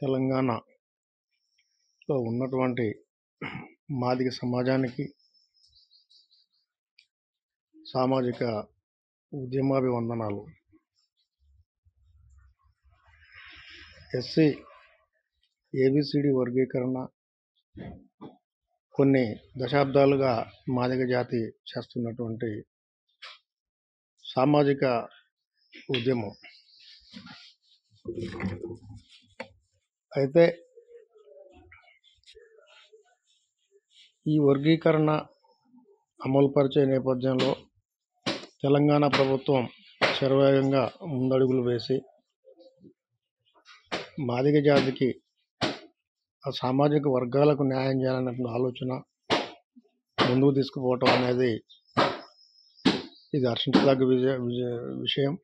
తెలంగాణలో ఉన్నటువంటి మాదిగ సమాజానికి సామాజిక ఉద్యమాభివందనాలు. ఎస్సీ ఏబిసిడి వర్గీకరణ కొన్ని దశాబ్దాలుగా మాదిగ జాతి చేస్తున్నటువంటి సామాజిక ఉద్యమం. అయితే ఈ వర్గీకరణ అమలుపరిచే నేపథ్యంలో తెలంగాణ ప్రభుత్వం శరవేగంగా ముందడుగులు వేసి మాదిగ జాతికి ఆ సామాజిక వర్గాలకు న్యాయం చేయాలనే ఆలోచన ముందుకు తీసుకుపోవటం అనేది ఇది హర్షించదగ్గ విషయం.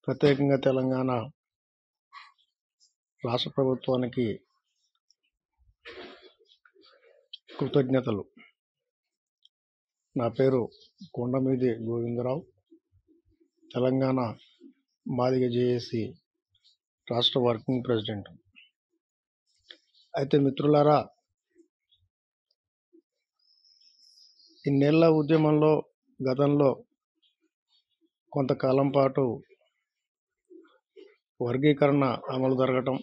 ప్రత్యేకంగా తెలంగాణ రాష్ట్ర ప్రభుత్వానికి కృతజ్ఞతలు. నా పేరు కొండమీది గోవిందరావు, తెలంగాణ మాదిగ జేఏసీ రాష్ట్ర వర్కింగ్ ప్రెసిడెంట్. అయితే మిత్రులారా, ఇన్నేళ్ల ఉద్యమంలో గతంలో కొంతకాలం పాటు వర్గీకరణ అమలు జరగటం,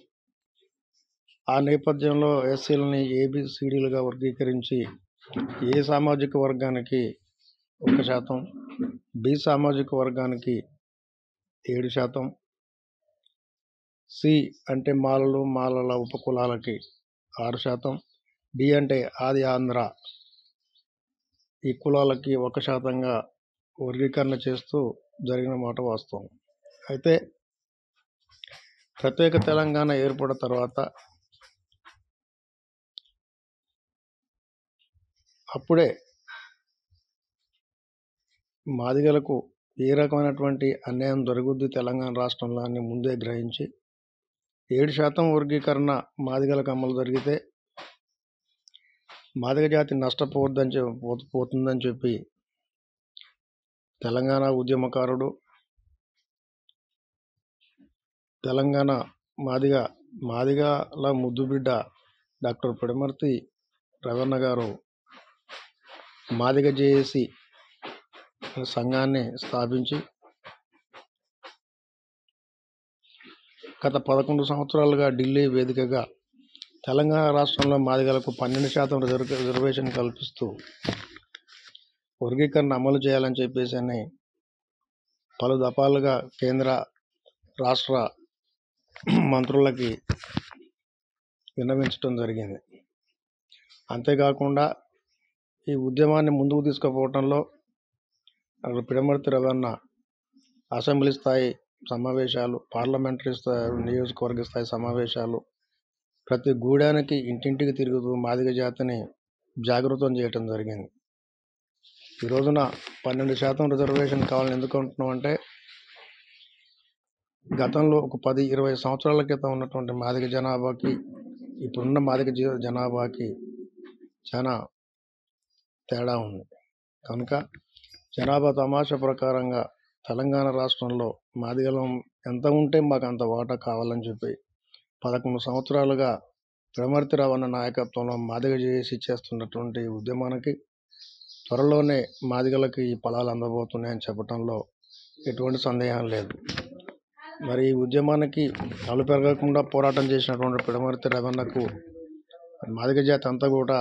ఆ నేపథ్యంలో ఎస్సీలని ఏబిసిడీలుగా వర్గీకరించి ఏ సామాజిక వర్గానికి 1%, బి సామాజిక వర్గానికి 7%, సి అంటే మాలల ఉపకులాలకి 6%, డి అంటే ఆది ఆంధ్ర ఈ కులాలకి 1%గా వర్గీకరణ చేస్తూ జరిగిన మాట వాస్తవం. అయితే ప్రత్యేక తెలంగాణ ఏర్పడిన తర్వాత అప్పుడే మాదిగలకు ఏ రకమైనటువంటి అన్యాయం జరుగుద్ది తెలంగాణ రాష్ట్రంలో అని ముందే గ్రహించి 7% వర్గీకరణ మాదిగలకు అమలు జరిగితే మాదిగ జాతి పోతుందని చెప్పి తెలంగాణ ఉద్యమకారుడు, తెలంగాణ మాదిగల ముద్దుబిడ్డ డాక్టర్ పిడమర్తి రవణ గారు మాదిగ జేఏసీ సంఘాన్ని స్థాపించి గత 11 సంవత్సరాలుగా ఢిల్లీ వేదికగా తెలంగాణ రాష్ట్రంలో మాదిగలకు 12% రిజర్వేషన్ కల్పిస్తూ వర్గీకరణ అమలు చేయాలని చెప్పేసి అని పలు దఫాలుగా కేంద్ర రాష్ట్ర మంత్రులకి విన్నవించడం జరిగింది. అంతేకాకుండా ఈ ఉద్యమాన్ని ముందుకు తీసుకుపోవడంలో పిడమర్తి రవణ అసెంబ్లీ స్థాయి సమావేశాలు, పార్లమెంటరీ స్థాయి, నియోజకవర్గ స్థాయి సమావేశాలు, ప్రతి గూడానికి ఇంటింటికి తిరుగుతూ మాదిగ జాతిని జాగృతం చేయటం జరిగింది. ఈ రోజున 12% రిజర్వేషన్ కావాలని ఎందుకు అంటున్నామంటే, గతంలో ఒక 10-20 సంవత్సరాల క్రితం ఉన్నటువంటి మాదిగ జనాభాకి ఇప్పుడున్న మాదిగ జనాభాకి చాలా తేడా ఉంది. కనుక జనాభా తమాషా ప్రకారంగా తెలంగాణ రాష్ట్రంలో మాదిగలం ఎంత ఉంటే మాకు అంత వాటా కావాలని చెప్పి 11 సంవత్సరాలుగా పిడమర్తి రవణ నాయకత్వంలో మాదిగ జేఏసీ చేస్తున్నటువంటి ఉద్యమానికి త్వరలోనే మాదిగలకి ఈ ఫలాలు అందబోతున్నాయని చెప్పడంలో ఎటువంటి సందేహం లేదు. మరి ఈ ఉద్యమానికి అలు పెరగకుండా పోరాటం చేసినటువంటి పిడమర్తి రవణకు మాదిగ జాతి అంతా కూడా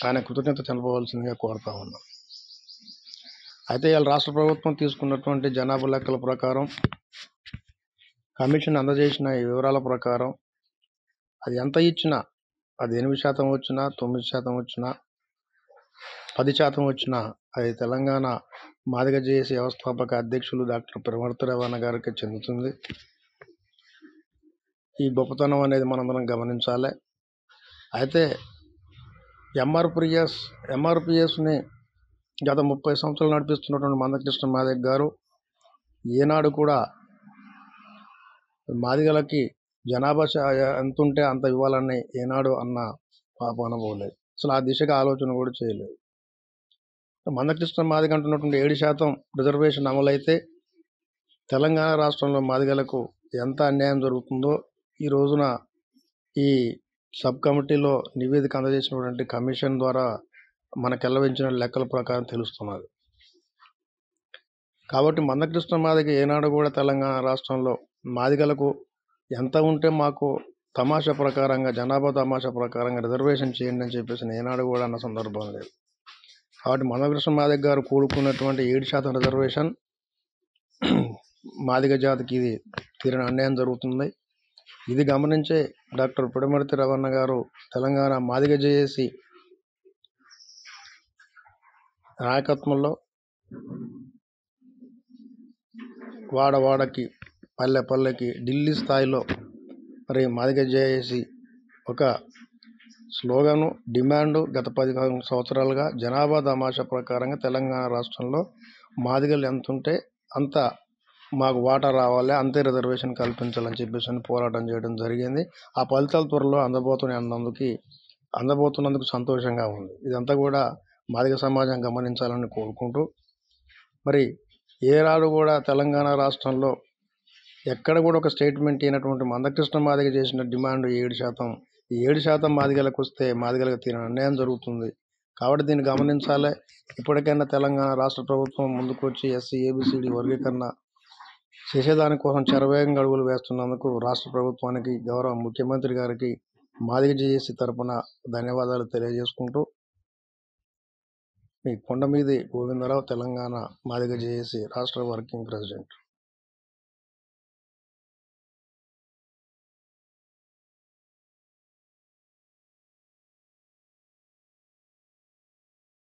ఆయన కృతజ్ఞత తెలపవలసిందిగా కోరుతా ఉన్నాం. అయితే ఇవాళ రాష్ట్ర ప్రభుత్వం తీసుకున్నటువంటి జనాభా లెక్కల ప్రకారం, కమిషన్ అందజేసిన ఈ వివరాల ప్రకారం అది ఎంత ఇచ్చినా, అది 8% వచ్చినా, 9% వచ్చినా, 10% వచ్చినా అది తెలంగాణ మాదిగ జేఏసీ వ్యవస్థాపక అధ్యక్షులు డాక్టర్ పిడమర్తి రవణ గారికి చెందుతుంది. ఈ గొప్పతనం అనేది మనందరం గమనించాలి. అయితే ఎంఆర్పిఎస్ని గత 30 సంవత్సరాలు నడిపిస్తున్నటువంటి మందకృష్ణ మాదిగ గారు ఏనాడు కూడా మాదిగలకి జనాభా ఎంత ఉంటే అంత ఇవ్వాలని ఏనాడు అన్న పాప అనబోలేదు. అసలు ఆ దిశగా ఆలోచన కూడా చేయలేదు. మందకృష్ణ మాదిగ అంటున్నటువంటి 7% రిజర్వేషన్ అమలైతే తెలంగాణ రాష్ట్రంలో మాదిగలకు ఎంత అన్యాయం జరుగుతుందో ఈ రోజున ఈ సబ్ కమిటీలో నివేదిక అందజేసినటువంటి కమిషన్ ద్వారా మనకెల్లవించిన లెక్కల ప్రకారం తెలుస్తున్నది. కాబట్టి మందకృష్ణ మాదిగ ఏనాడు కూడా తెలంగాణ రాష్ట్రంలో మాదిగలకు ఎంత ఉంటే మాకు తమాషా ప్రకారంగా జనాభా తమాషా ప్రకారంగా రిజర్వేషన్ చేయండి అని చెప్పేసి ఏనాడు కూడా అన్న సందర్భం లేదు. కాబట్టి మందకృష్ణ మాదిగ గారు కూడుకున్నటువంటి 7% రిజర్వేషన్ మాదిగ జాతికి ఇది తీరని అన్యాయం జరుగుతుంది. ఇది గమనించే డాక్టర్ పిడమర్తి రవణ గారు తెలంగాణ మాదిగ జేఏసీ నాయకత్వంలో వాడవాడకి పల్లె పల్లెకి ఢిల్లీ స్థాయిలో మరి మాదిగ జేఏసీ ఒక స్లోగను డిమాండు గత 10 సంవత్సరాలుగా జనాభా తమాషా ప్రకారంగా తెలంగాణ రాష్ట్రంలో మాదిగలు ఎంత ఉంటే అంత మాకు వాటా రావాలి, అంతే రిజర్వేషన్ కల్పించాలని చెప్పేసి పోరాటం చేయడం జరిగింది. ఆ ఫలితాలు త్వరలో అందబోతున్నందుకు సంతోషంగా ఉంది. ఇదంతా కూడా మాదిగ సమాజం గమనించాలని కోరుకుంటూ మరి ఏనాడు కూడా తెలంగాణ రాష్ట్రంలో ఎక్కడ కూడా ఒక స్టేట్మెంట్ అయినటువంటి మందకృష్ణ మాదిగ చేసిన డిమాండ్ 7%. ఈ 7% మాదిగలకు వస్తే మాదిగలకు తీరని అన్యాయం జరుగుతుంది. కాబట్టి దీన్ని గమనించాలి. ఇప్పటికైనా తెలంగాణ రాష్ట్ర ప్రభుత్వం ముందుకు వచ్చి ఎస్సీ ఏబిసిడి వర్గీకరణ చేసేదానికోసం శరవేగంగా అడుగులు వేస్తున్నందుకు రాష్ట్ర ప్రభుత్వానికి, గౌరవ ముఖ్యమంత్రి గారికి మాదిగ జేఏసీ తరపున ధన్యవాదాలు తెలియజేసుకుంటూ మీ కొండమీది గోవిందరావు, తెలంగాణ మాదిగ జేఏసీ రాష్ట్ర వర్కింగ్ ప్రెసిడెంట్.